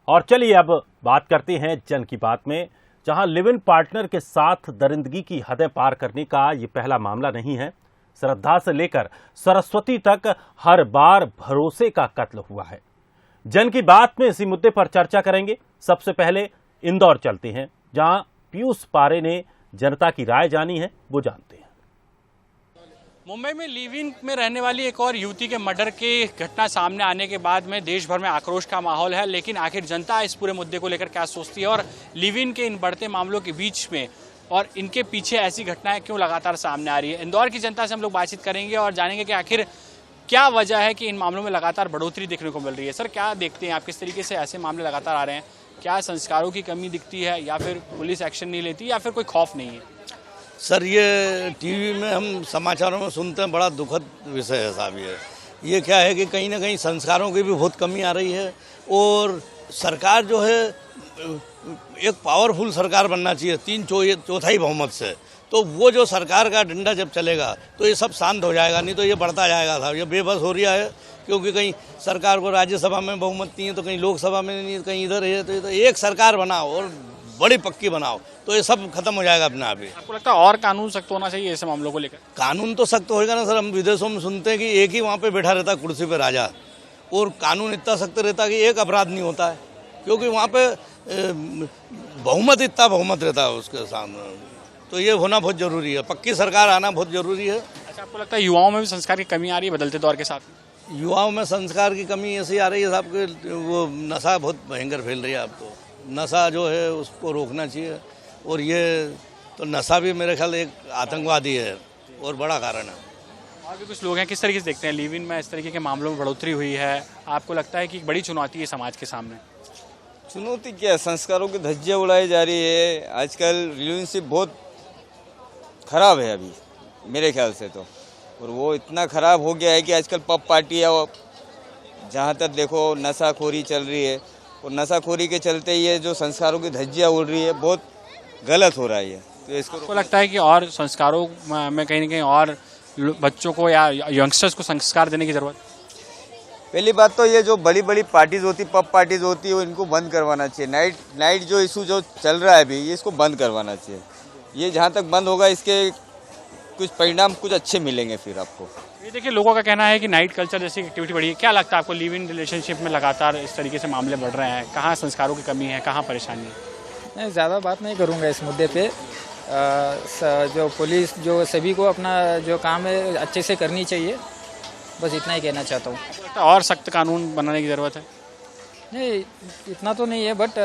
और चलिए अब बात करते हैं जन की बात में, जहां लिव इन पार्टनर के साथ दरिंदगी की हदें पार करने का ये पहला मामला नहीं है। श्रद्धा से लेकर सरस्वती तक हर बार भरोसे का कत्ल हुआ है। जन की बात में इसी मुद्दे पर चर्चा करेंगे। सबसे पहले इंदौर चलते हैं, जहां पीयूष पारे ने जनता की राय जानी है, वो जानते हैं। मुंबई में लिव इन में रहने वाली एक और युवती के मर्डर की घटना सामने आने के बाद में देश भर में आक्रोश का माहौल है, लेकिन आखिर जनता इस पूरे मुद्दे को लेकर क्या सोचती है और लिव इन के इन बढ़ते मामलों के बीच में और इनके पीछे ऐसी घटनाएं क्यों लगातार सामने आ रही है। इंदौर की जनता से हम लोग बातचीत करेंगे और जानेंगे कि आखिर क्या वजह है कि इन मामलों में लगातार बढ़ोतरी देखने को मिल रही है। सर, क्या देखते हैं आप, किस तरीके से ऐसे मामले लगातार आ रहे हैं? क्या संस्कारों की कमी दिखती है या फिर पुलिस एक्शन नहीं लेती या फिर कोई खौफ नहीं है? सर, ये टीवी में हम समाचारों में सुनते हैं, बड़ा दुखद विषय है साहब। ये क्या है कि कहीं ना कहीं संस्कारों की भी बहुत कमी आ रही है और सरकार जो है एक पावरफुल सरकार बनना चाहिए 3/4 बहुमत से। तो वो जो सरकार का डंडा जब चलेगा तो ये सब शांत हो जाएगा, नहीं तो ये बढ़ता जाएगा साहब। ये बेबस हो रहा है क्योंकि कहीं सरकार को राज्यसभा में बहुमत नहीं है तो कहीं लोकसभा में नहीं है, कहीं इधर है। तो एक सरकार बनाओ और बड़ी पक्की बनाओ तो ये सब खत्म हो जाएगा अपने आप ही। आपको लगता है और कानून सख्त होना चाहिए ऐसे मामलों को लेकर? कानून तो सख्त होएगा ना सर। हम विदेशों में सुनते हैं कि एक ही वहाँ पे बैठा रहता है कुर्सी पे राजा, और कानून इतना सख्त रहता है कि एक अपराध नहीं होता है, क्योंकि वहाँ पे इतना बहुमत रहता है उसके सामने। तो ये होना बहुत जरूरी है, पक्की सरकार आना बहुत जरूरी है। अच्छा, आपको लगता है युवाओं में भी संस्कार की कमी आ रही है बदलते दौर के साथ? युवाओं में संस्कार की कमी ऐसी आ रही है साहब कि वो नशा बहुत भयंकर फैल रही है। अब तो नशा जो है उसको रोकना चाहिए, और ये तो नशा भी मेरे ख्याल एक आतंकवादी है और बड़ा कारण है। और भी कुछ लोग हैं, किस तरीके से देखते हैं लिव इन में इस तरीके के मामलों में बढ़ोतरी हुई है? आपको लगता है कि एक बड़ी चुनौती है समाज के सामने? चुनौती क्या है, संस्कारों की धज्जियां उड़ाई जा रही है। आजकल रिलेशनशिप बहुत खराब है अभी मेरे ख्याल से तो, और वो इतना खराब हो गया है कि आजकल पब पार्टी है, जहाँ तक देखो नशाखोरी चल रही है, और नशाखोरी के चलते ये जो संस्कारों की धज्जियां उड़ रही है बहुत गलत हो रहा है। तो इसको लगता है कि और संस्कारों में कहीं ना कहीं और बच्चों को या यंगस्टर्स को संस्कार देने की जरूरत? पहली बात तो ये जो बड़ी बड़ी पार्टीज होती, पब पार्टीज होती है, वो इनको बंद करवाना चाहिए। नाइट जो इशू जो चल रहा है अभी, ये इसको बंद करवाना चाहिए। ये जहाँ तक बंद होगा इसके कुछ परिणाम कुछ अच्छे मिलेंगे फिर आपको। ये देखिए, लोगों का कहना है कि नाइट कल्चर जैसी एक्टिविटी बढ़ी है। क्या लगता है आपको, लिव इन रिलेशनशिप में लगातार इस तरीके से मामले बढ़ रहे हैं? कहाँ संस्कारों की कमी है, कहाँ परेशानी है? नहीं, ज़्यादा बात नहीं करूँगा इस मुद्दे पे। जो पुलिस जो सभी को अपना जो काम है अच्छे से करनी चाहिए, बस इतना ही कहना चाहता हूँ। और सख्त कानून बनाने की ज़रूरत है? नहीं, इतना तो नहीं है, बट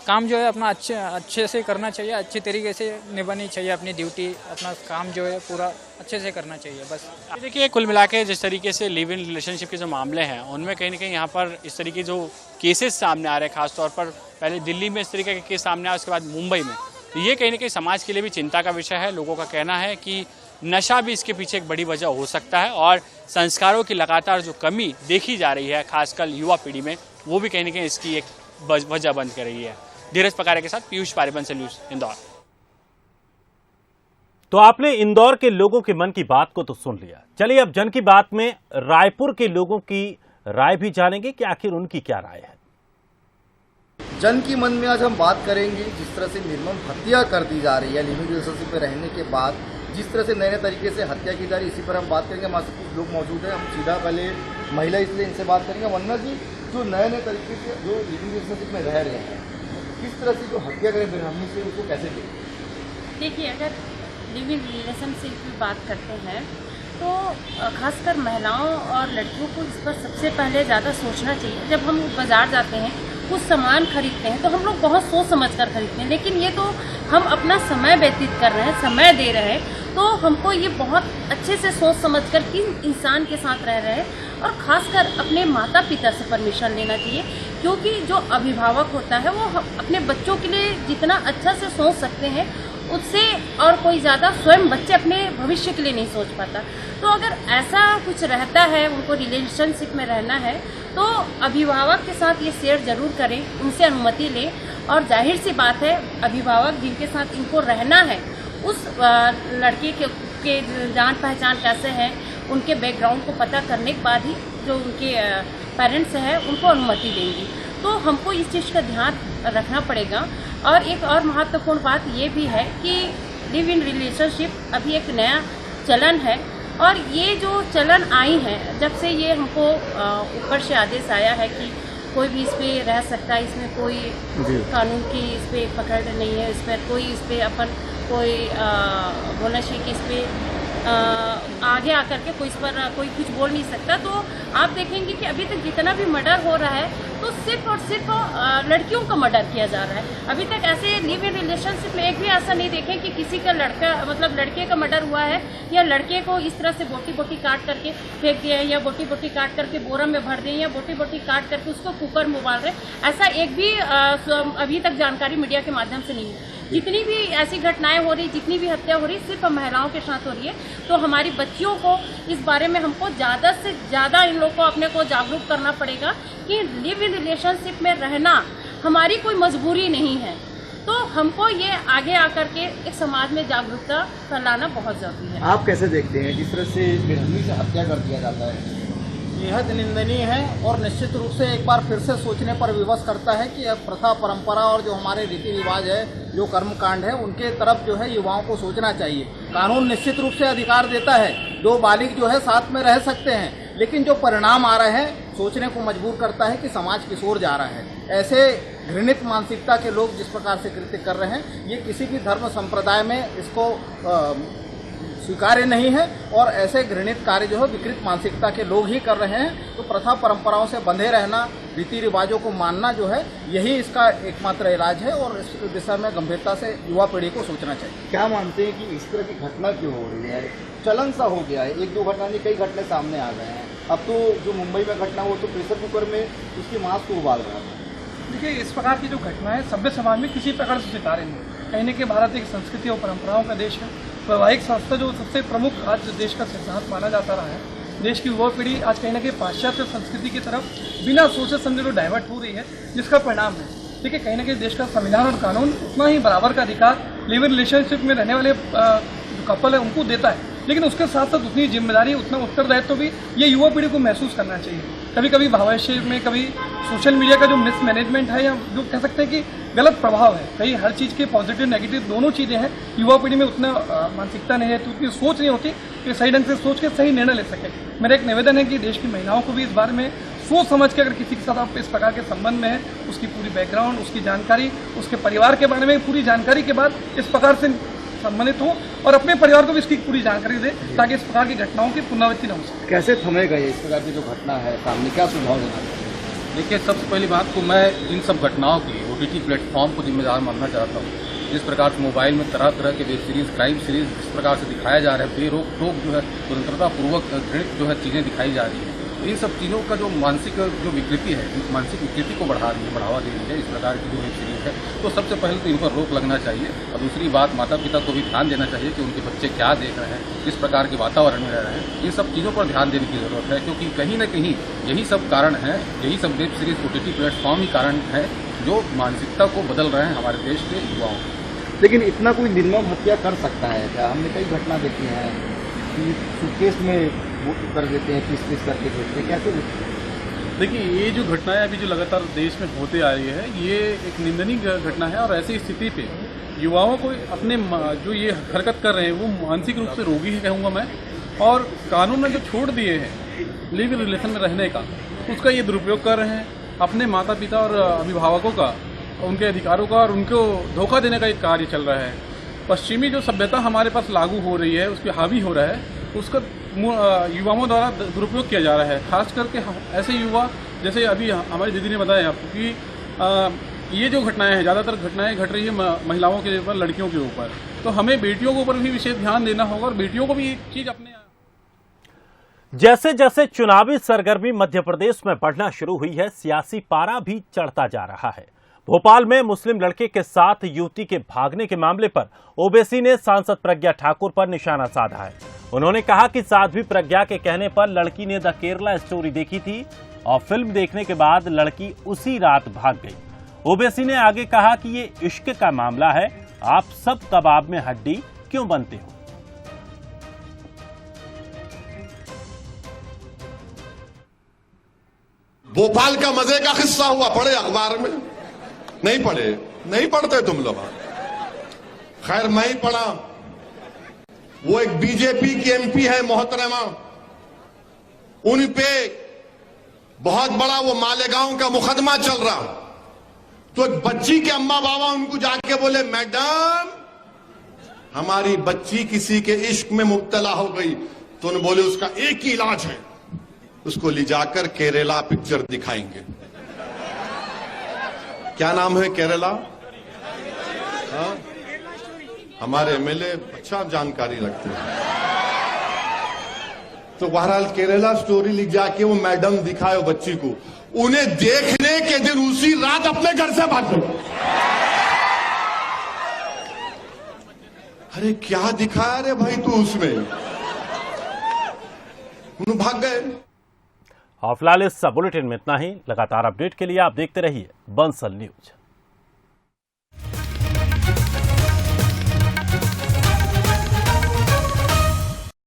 काम जो है अपना अच्छे से करना चाहिए, अच्छे तरीके से निभानी चाहिए अपनी ड्यूटी। अपना काम जो है पूरा अच्छे से करना चाहिए बस। देखिए, कुल मिला के जिस तरीके से लिव इन रिलेशनशिप के जो मामले हैं उनमें कहीं ना कहीं यहाँ पर इस तरीके जो केसेस सामने आ रहे हैं, खासतौर पर पहले दिल्ली में इस तरीके के केस सामने आए, उसके बाद मुंबई में, तो ये कहीं ना कहीं समाज के लिए भी चिंता का विषय है। लोगों का कहना है कि नशा भी इसके पीछे एक बड़ी वजह हो सकता है, और संस्कारों की लगातार जो कमी देखी जा रही है खासकर युवा पीढ़ी में, वो भी कहीं ना कहीं इसकी एक वजह बन कर रही है। धीरज पकारे के साथ पीयूष पारे, न्यूज़, इंदौर। तो आपने इंदौर के लोगों के मन की बात को तो सुन लिया। चलिए अब जन की बात में रायपुर के लोगों की राय भी जानेंगे कि आखिर उनकी क्या राय है। जन की मन में आज हम बात करेंगे, जिस तरह से निर्मम हत्या कर दी जा रही है लिव इन रिलेशनशिप में रहने के बाद, जिस तरह से नए नए तरीके से हत्या की जा रही है, इसी पर हम बात करेंगे। हमारे कुछ लोग मौजूद हैं, हम सीधा पहले महिला इसलिए इनसे बात करेंगे। वरना जी, जो नए नए तरीके से जो लिव इन रिलेशनशिप में रह रहे हैं, किस तरह से जो हत्या करें बेरहमी से, उसको कैसे देखें? देखिए, अगर लिव इन रिलेशनशिप की बात करते हैं तो खासकर महिलाओं और लड़कियों को इस पर सबसे पहले ज़्यादा सोचना चाहिए। जब हम बाज़ार जाते हैं, कुछ सामान खरीदते हैं, तो हम लोग बहुत सोच समझ कर खरीदते हैं, लेकिन ये तो हम अपना समय व्यतीत कर रहे हैं, समय दे रहे हैं, तो हमको ये बहुत अच्छे से सोच समझ कर किस इंसान के साथ रह रहे हैं, और ख़ासकर अपने माता पिता से परमिशन लेना चाहिए, क्योंकि जो अभिभावक होता है वो अपने बच्चों के लिए जितना अच्छा से सोच सकते हैं, उससे और कोई ज़्यादा स्वयं बच्चे अपने भविष्य के लिए नहीं सोच पाता। तो अगर ऐसा कुछ रहता है, उनको रिलेशनशिप में रहना है, तो अभिभावक के साथ ये शेयर जरूर करें, उनसे अनुमति लें, और जाहिर सी बात है अभिभावक जिनके साथ इनको रहना है, उस लड़के के जान पहचान कैसे है, उनके बैकग्राउंड को पता करने के बाद ही जो उनके पेरेंट्स हैं उनको अनुमति देंगी। तो हमको इस चीज़ का ध्यान रखना पड़ेगा। और एक और महत्वपूर्ण बात ये भी है कि लिव इन रिलेशनशिप अभी एक नया चलन है, और ये जो चलन आई है जब से ये हमको ऊपर से आदेश आया है कि कोई भी इस पे रह सकता है, इसमें कोई कानून की इस पे पकड़ नहीं है, इस पर कोई इस पे अपन कोई बोलना चाहिए कि इस पे आगे आकर के कोई इस पर कोई कुछ बोल नहीं सकता। तो आप देखेंगे कि अभी तक जितना भी मर्डर हो रहा है तो सिर्फ और सिर्फ लड़कियों का मर्डर किया जा रहा है। अभी तक ऐसे लिव इन रिलेशनशिप में एक भी ऐसा नहीं देखें कि किसी का लड़का मतलब लड़के का मर्डर हुआ है या लड़के को इस तरह से बोटी बोटी काट करके फेंक दिया या बोटी बोटी काट करके बोरा में भर दें या बोटी बोटी काट करके उसको कुकर में उबाल रहे, ऐसा एक भी अभी तक जानकारी मीडिया के माध्यम से नहीं है। जितनी भी ऐसी घटनाएं हो रही, जितनी भी हत्या हो रही, सिर्फ महिलाओं के साथ हो रही है। तो हमारी बच्चियों को इस बारे में हमको ज़्यादा से ज़्यादा इन लोगों को अपने को जागरूक करना पड़ेगा कि लिव इन रिलेशनशिप में रहना हमारी कोई मजबूरी नहीं है। तो हमको ये आगे आकर के एक समाज में जागरूकता फैलाना बहुत ज़रूरी है। आप कैसे देखते हैं जिस तरह से बेरहमी से हत्या कर दिया जाता है? बेहद निंदनीय है और निश्चित रूप से एक बार फिर से सोचने पर विवश करता है कि अब प्रथा परंपरा और जो हमारे रीति रिवाज है, जो कर्मकांड है, उनके तरफ जो है युवाओं को सोचना चाहिए। कानून निश्चित रूप से अधिकार देता है, दो बालिग जो है साथ में रह सकते हैं, लेकिन जो परिणाम आ रहे हैं सोचने को मजबूर करता है कि समाज किस ओर जा रहा है। ऐसे घृणित मानसिकता के लोग जिस प्रकार से कृत्य कर रहे हैं, ये किसी भी धर्म संप्रदाय में इसको स्वीकार्य नहीं है, और ऐसे घृणित कार्य जो है विकृत मानसिकता के लोग ही कर रहे हैं। तो प्रथा परंपराओं से बंधे रहना, रीति रिवाजों को मानना जो है यही इसका एकमात्र इलाज है, और इस दिशा में गंभीरता से युवा पीढ़ी को सोचना चाहिए। क्या मानते हैं कि इस तरह की घटना क्यों हो रही है? चलन सा हो गया है, एक दो घटना नहीं कई घटना सामने आ गए हैं। अब तो जो मुंबई में घटना वो तो प्रेशर कुकर में उसकी मांस को उबाल रहा था। देखिए, इस प्रकार की जो घटना है सभ्य समाज में किसी प्रकार से स्वीकार्य नहीं। कहीं न कहीं भारत एक संस्कृति और परंपराओं का देश है। वैवाहिक संस्था जो सबसे प्रमुख आज देश का सिद्धांत माना जाता रहा है, देश की युवा पीढ़ी आज कहीं न कहीं पाश्चात्य संस्कृति की तरफ बिना सोचे समझे तो डाइवर्ट हो रही है, जिसका परिणाम है। देखिए, कहीं न कहीं देश का संविधान और कानून उतना ही बराबर का अधिकार लिव इन रिलेशनशिप में रहने वाले जो कपल है उनको देता है, लेकिन उसके साथ साथ उतनी जिम्मेदारी, उतना उत्तरदायित्व भी ये युवा पीढ़ी को महसूस करना चाहिए। कभी कभी भविष्य में कभी सोशल मीडिया का जो मिसमैनेजमेंट है, या जो कह सकते हैं कि गलत प्रभाव है, कहीं हर चीज़ के पॉजिटिव नेगेटिव दोनों चीज़ें हैं, युवा पीढ़ी में उतना मानसिकता नहीं रहती, उतनी सोच नहीं होती कि सही ढंग से सोच के सही निर्णय ले सके। मेरा एक निवेदन है कि देश की महिलाओं को भी इस बारे में सोच समझ के, अगर किसी के साथ आप इस प्रकार के संबंध में है, उसकी पूरी बैकग्राउंड, उसकी जानकारी, उसके परिवार के बारे में पूरी जानकारी के बाद इस प्रकार से संबंधित हो, और अपने परिवार को भी इसकी पूरी जानकारी दे, ताकि इस प्रकार की घटनाओं की पुनरावृत्ति न हो सके। कैसे थमेगा ये इस प्रकार की जो घटना है सामने, क्या सुझाव देना चाहिए? देखिए, सबसे पहली बात तो मैं इन सब घटनाओं की OTT प्लेटफॉर्म को जिम्मेदार मानना चाहता हूँ। जिस प्रकार से मोबाइल में तरह तरह के वेब सीरीज, क्राइम सीरीज जिस प्रकार से दिखाया जा रहा है, बेरोक टोक जो है स्वतंत्रता पूर्वक घृणित जो है चीज़ें दिखाई जा रही है, तो इन सब चीज़ों का जो मानसिक जो विकृति है, मानसिक विकृति को बढ़ा रही है, बढ़ावा दे रही है इस प्रकार की जो वेब सीरीज है। तो सबसे पहले तो इन पर रोक लगना चाहिए, और दूसरी बात माता पिता को भी ध्यान देना चाहिए कि उनके बच्चे क्या देख रहे हैं, किस प्रकार के वातावरण में रह रहे हैं। इन सब चीज़ों पर ध्यान देने की जरूरत है, क्योंकि कहीं न कहीं यही सब कारण है, यही सब वेब सीरीज OTT प्लेटफॉर्म ही कारण है जो मानसिकता को बदल रहे हैं हमारे देश के युवाओं को। लेकिन इतना कोई निर्मम हत्या कर सकता है क्या? हमने कई घटना देखी है कि सूटकेस में वो कर देते हैं, पीस करके भेजते हैं, कैसे? देखिए, ये जो घटनाएं अभी जो लगातार देश में होते आ रही है, ये एक निंदनीय घटना है, और ऐसी स्थिति पे युवाओं को अपने जो ये हरकत कर रहे हैं वो मानसिक रूप से रोगी है कहूँगा मैं, और कानून ने जो छोड़ दिए हैं लिव इन रिलेशन में रहने का, उसका ये दुरुपयोग कर रहे हैं अपने माता पिता और अभिभावकों का, उनके अधिकारों का, और उनको धोखा देने का एक कार्य चल रहा है। पश्चिमी जो सभ्यता हमारे पास लागू हो रही है, उस पर हावी हो रहा है, उसका युवाओं द्वारा दुरुपयोग किया जा रहा है। खास करके ऐसे युवा, जैसे अभी हमारी दीदी ने बताया आपको कि ये जो घटनाएं हैं, ज़्यादातर घटनाएं घट रही है महिलाओं के ऊपर, लड़कियों के ऊपर, तो हमें बेटियों के ऊपर भी विशेष ध्यान देना होगा, और बेटियों को भी एक चीज़ अपने जैसे जैसे चुनावी सरगर्मी मध्य प्रदेश में बढ़ना शुरू हुई है, सियासी पारा भी चढ़ता जा रहा है। भोपाल में मुस्लिम लड़के के साथ युवती के भागने के मामले पर ओवैसी ने सांसद प्रज्ञा ठाकुर पर निशाना साधा है। उन्होंने कहा कि साध्वी प्रज्ञा के कहने पर लड़की ने द केरला स्टोरी देखी थी, और फिल्म देखने के बाद लड़की उसी रात भाग गई। ओवैसी ने आगे कहा कि ये इश्क का मामला है, आप सब कबाब में हड्डी क्यों बनते हो। भोपाल का मजे का किस्सा हुआ, पढ़े अखबार में? नहीं पढ़े, नहीं पढ़ते तुम लोग। खैर मैं ही पढ़ा। वो एक बीजेपी की एमपी है मोहतरमा, उन पे बहुत बड़ा वो मालेगांव का मुकदमा चल रहा। तो एक बच्ची के अम्मा बाबा उनको जाके बोले, मैडम हमारी बच्ची किसी के इश्क में मुब्तला हो गई। तो उन्होंने बोले उसका एक ही इलाज है, उसको ले जाकर केरला पिक्चर दिखाएंगे। क्या नाम है केरला? हाँ? हमारे एमएलए अच्छा जानकारी रखते हैं। तो बहरहाल केरला स्टोरी लिख जाके वो मैडम दिखाए वो बच्ची को, उन्हें देखने के दिन उसी रात अपने घर से भाग गए। अरे क्या दिखाया रे भाई तू उसमें? उन्हें भाग गए। और फिलहाल इस बुलेटिन में इतना ही। लगातार अपडेट के लिए आप देखते रहिए बंसल न्यूज।